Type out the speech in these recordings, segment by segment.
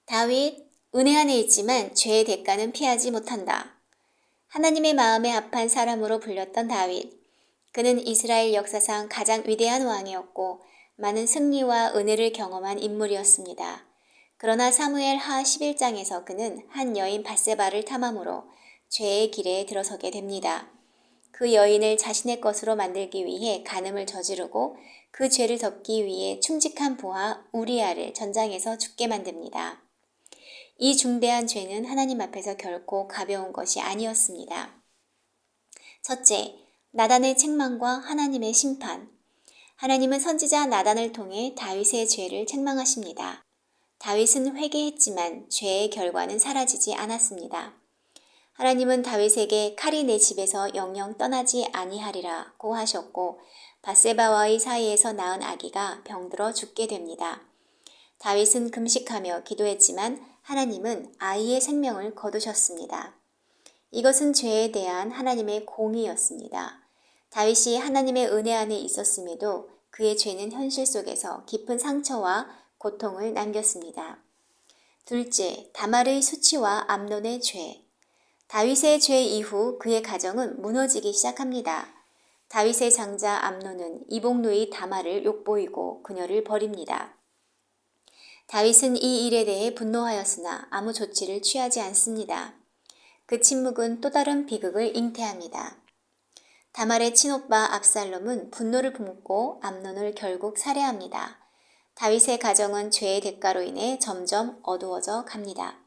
다윗, 은혜 안에 있지만 죄의 대가는 피하지 못한다. 하나님의 마음에 합한 사람으로 불렸던 다윗. 그는 이스라엘 역사상 가장 위대한 왕이었고 많은 승리와 은혜를 경험한 인물이었습니다. 그러나 사무엘 하 11장에서 그는 한 여인 밧세바를 탐함으로 죄의 길에 들어서게 됩니다. 그 여인을 자신의 것으로 만들기 위해 간음을 저지르고 그 죄를 덮기 위해 충직한 부하 우리아를 전장에서 죽게 만듭니다. 이 중대한 죄는 하나님 앞에서 결코 가벼운 것이 아니었습니다. 첫째, 나단의 책망과 하나님의 심판. 하나님은 선지자 나단을 통해 다윗의 죄를 책망하십니다. 다윗은 회개했지만 죄의 결과는 사라지지 않았습니다. 하나님은 다윗에게 칼이 내 집에서 영영 떠나지 아니하리라고 하셨고 밧세바와의 사이에서 낳은 아기가 병들어 죽게 됩니다. 다윗은 금식하며 기도했지만 하나님은 아이의 생명을 거두셨습니다. 이것은 죄에 대한 하나님의 공의였습니다. 다윗이 하나님의 은혜 안에 있었음에도 그의 죄는 현실 속에서 깊은 상처와 고통을 남겼습니다. 둘째, 다말의 수치와 암논의 죄. 다윗의 죄 이후 그의 가정은 무너지기 시작합니다. 다윗의 장자 암논은 이복누이 다말을 욕보이고 그녀를 버립니다. 다윗은 이 일에 대해 분노하였으나 아무 조치를 취하지 않습니다. 그 침묵은 또 다른 비극을 잉태합니다. 다말의 친오빠 압살롬은 분노를 품고 암논을 결국 살해합니다. 다윗의 가정은 죄의 대가로 인해 점점 어두워져 갑니다.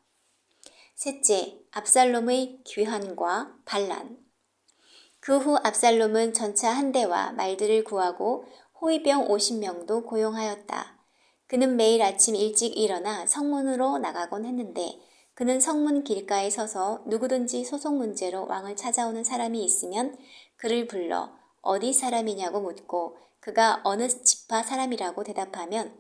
셋째, 압살롬의 귀환과 반란. 그 후 압살롬은 전차 한 대와 말들을 구하고 호위병 50명도 고용하였다. 그는 매일 아침 일찍 일어나 성문으로 나가곤 했는데 그는 성문 길가에 서서 누구든지 소송 문제로 왕을 찾아오는 사람이 있으면 그를 불러 어디 사람이냐고 묻고 그가 어느 지파 사람이라고 대답하면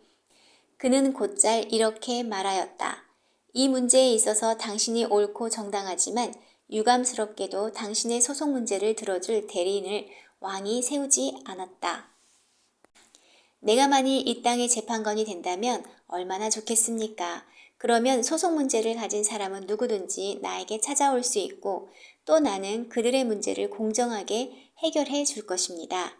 그는 곧잘 이렇게 말하였다. 이 문제에 있어서 당신이 옳고 정당하지만 유감스럽게도 당신의 소송 문제를 들어줄 대리인을 왕이 세우지 않았다. 내가 만일 이 땅의 재판관이 된다면 얼마나 좋겠습니까? 그러면 소송 문제를 가진 사람은 누구든지 나에게 찾아올 수 있고 또 나는 그들의 문제를 공정하게 해결해 줄 것입니다.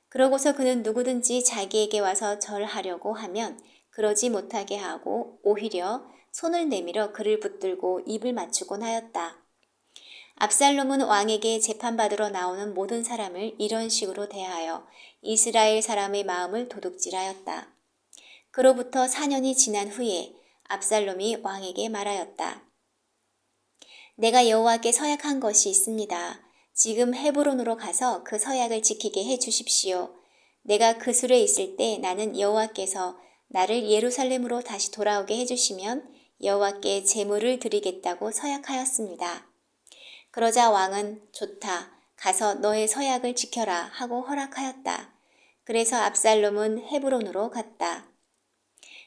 그러고서 그는 누구든지 자기에게 와서 절하려고 하면 그러지 못하게 하고 오히려 손을 내밀어 그를 붙들고 입을 맞추곤 하였다. 압살롬은 왕에게 재판받으러 나오는 모든 사람을 이런 식으로 대하여 이스라엘 사람의 마음을 도둑질하였다. 그로부터 4년이 지난 후에 압살롬이 왕에게 말하였다. 내가 여호와께 서약한 것이 있습니다. 지금 헤브론으로 가서 그 서약을 지키게 해 주십시오. 내가 그 술에 있을 때 나는 여호와께서 나를 예루살렘으로 다시 돌아오게 해주시면 여호와께 제물을 드리겠다고 서약하였습니다. 그러자 왕은 좋다. 가서 너의 서약을 지켜라 하고 허락하였다. 그래서 압살롬은 헤브론으로 갔다.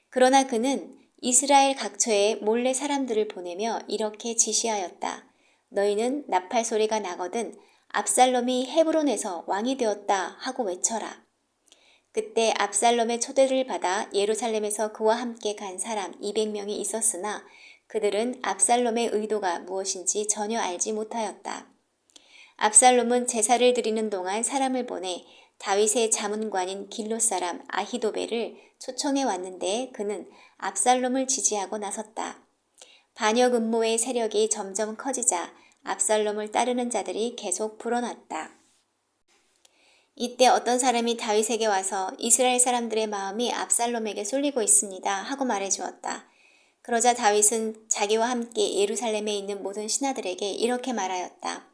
그러나 그는 이스라엘 각처에 몰래 사람들을 보내며 이렇게 지시하였다. 너희는 나팔 소리가 나거든 압살롬이 헤브론에서 왕이 되었다 하고 외쳐라. 그때 압살롬의 초대를 받아 예루살렘에서 그와 함께 간 사람 200명이 있었으나 그들은 압살롬의 의도가 무엇인지 전혀 알지 못하였다. 압살롬은 제사를 드리는 동안 사람을 보내 다윗의 자문관인 길롯 사람 아히도벨을 초청해 왔는데 그는 압살롬을 지지하고 나섰다. 반역 음모의 세력이 점점 커지자 압살롬을 따르는 자들이 계속 불어났다. 이때 어떤 사람이 다윗에게 와서 이스라엘 사람들의 마음이 압살롬에게 쏠리고 있습니다 하고 말해주었다. 그러자 다윗은 자기와 함께 예루살렘에 있는 모든 신하들에게 이렇게 말하였다.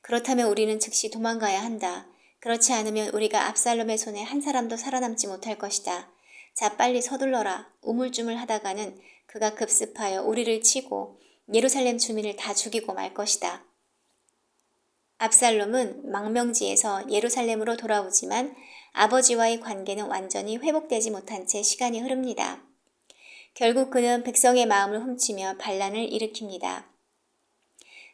그렇다면 우리는 즉시 도망가야 한다. 그렇지 않으면 우리가 압살롬의 손에 한 사람도 살아남지 못할 것이다. 자, 빨리 서둘러라. 우물쭈물 하다가는 그가 급습하여 우리를 치고 예루살렘 주민을 다 죽이고 말 것이다. 압살롬은 망명지에서 예루살렘으로 돌아오지만 아버지와의 관계는 완전히 회복되지 못한 채 시간이 흐릅니다. 결국 그는 백성의 마음을 훔치며 반란을 일으킵니다.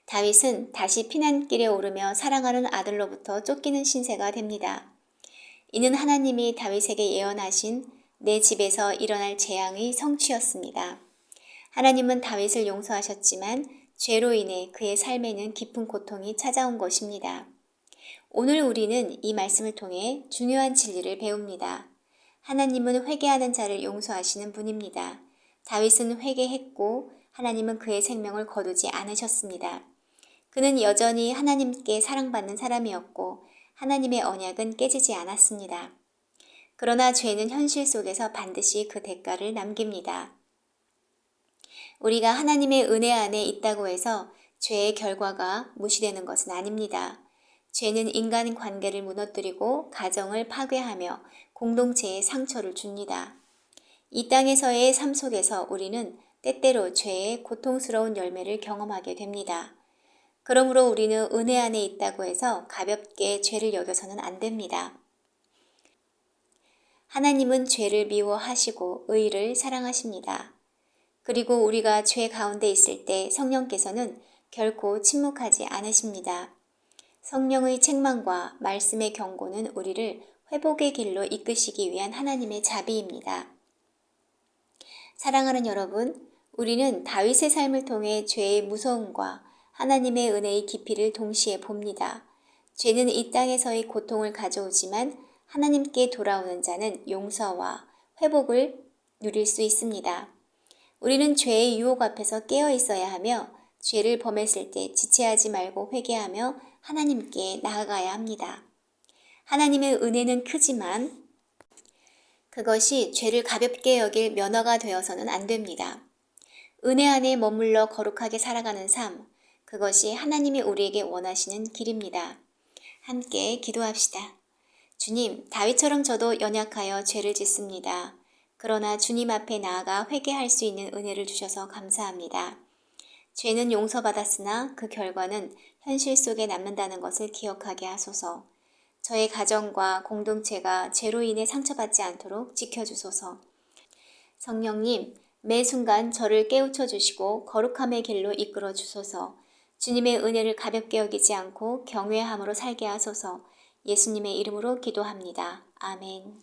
다윗은 다시 피난길에 오르며 사랑하는 아들로부터 쫓기는 신세가 됩니다. 이는 하나님이 다윗에게 예언하신 내 집에서 일어날 재앙의 성취였습니다. 하나님은 다윗을 용서하셨지만 죄로 인해 그의 삶에는 깊은 고통이 찾아온 것입니다. 오늘 우리는 이 말씀을 통해 중요한 진리를 배웁니다. 하나님은 회개하는 자를 용서하시는 분입니다. 다윗은 회개했고 하나님은 그의 생명을 거두지 않으셨습니다. 그는 여전히 하나님께 사랑받는 사람이었고 하나님의 언약은 깨지지 않았습니다. 그러나 죄는 현실 속에서 반드시 그 대가를 남깁니다. 우리가 하나님의 은혜 안에 있다고 해서 죄의 결과가 무시되는 것은 아닙니다. 죄는 인간 관계를 무너뜨리고 가정을 파괴하며 공동체에 상처를 줍니다. 이 땅에서의 삶 속에서 우리는 때때로 죄의 고통스러운 열매를 경험하게 됩니다. 그러므로 우리는 은혜 안에 있다고 해서 가볍게 죄를 여겨서는 안 됩니다. 하나님은 죄를 미워하시고 의를 사랑하십니다. 그리고 우리가 죄 가운데 있을 때 성령께서는 결코 침묵하지 않으십니다. 성령의 책망과 말씀의 경고는 우리를 회복의 길로 이끄시기 위한 하나님의 자비입니다. 사랑하는 여러분, 우리는 다윗의 삶을 통해 죄의 무서움과 하나님의 은혜의 깊이를 동시에 봅니다. 죄는 이 땅에서의 고통을 가져오지만 하나님께 돌아오는 자는 용서와 회복을 누릴 수 있습니다. 우리는 죄의 유혹 앞에서 깨어 있어야 하며 죄를 범했을 때 지체하지 말고 회개하며 하나님께 나아가야 합니다. 하나님의 은혜는 크지만 그것이 죄를 가볍게 여길 면허가 되어서는 안 됩니다. 은혜 안에 머물러 거룩하게 살아가는 삶, 그것이 하나님이 우리에게 원하시는 길입니다. 함께 기도합시다. 주님, 다윗처럼 저도 연약하여 죄를 짓습니다. 그러나 주님 앞에 나아가 회개할 수 있는 은혜를 주셔서 감사합니다. 죄는 용서받았으나 그 결과는 현실 속에 남는다는 것을 기억하게 하소서. 저의 가정과 공동체가 죄로 인해 상처받지 않도록 지켜주소서. 성령님, 매 순간 저를 깨우쳐 주시고 거룩함의 길로 이끌어 주소서. 주님의 은혜를 가볍게 여기지 않고 경외함으로 살게 하소서. 예수님의 이름으로 기도합니다. 아멘.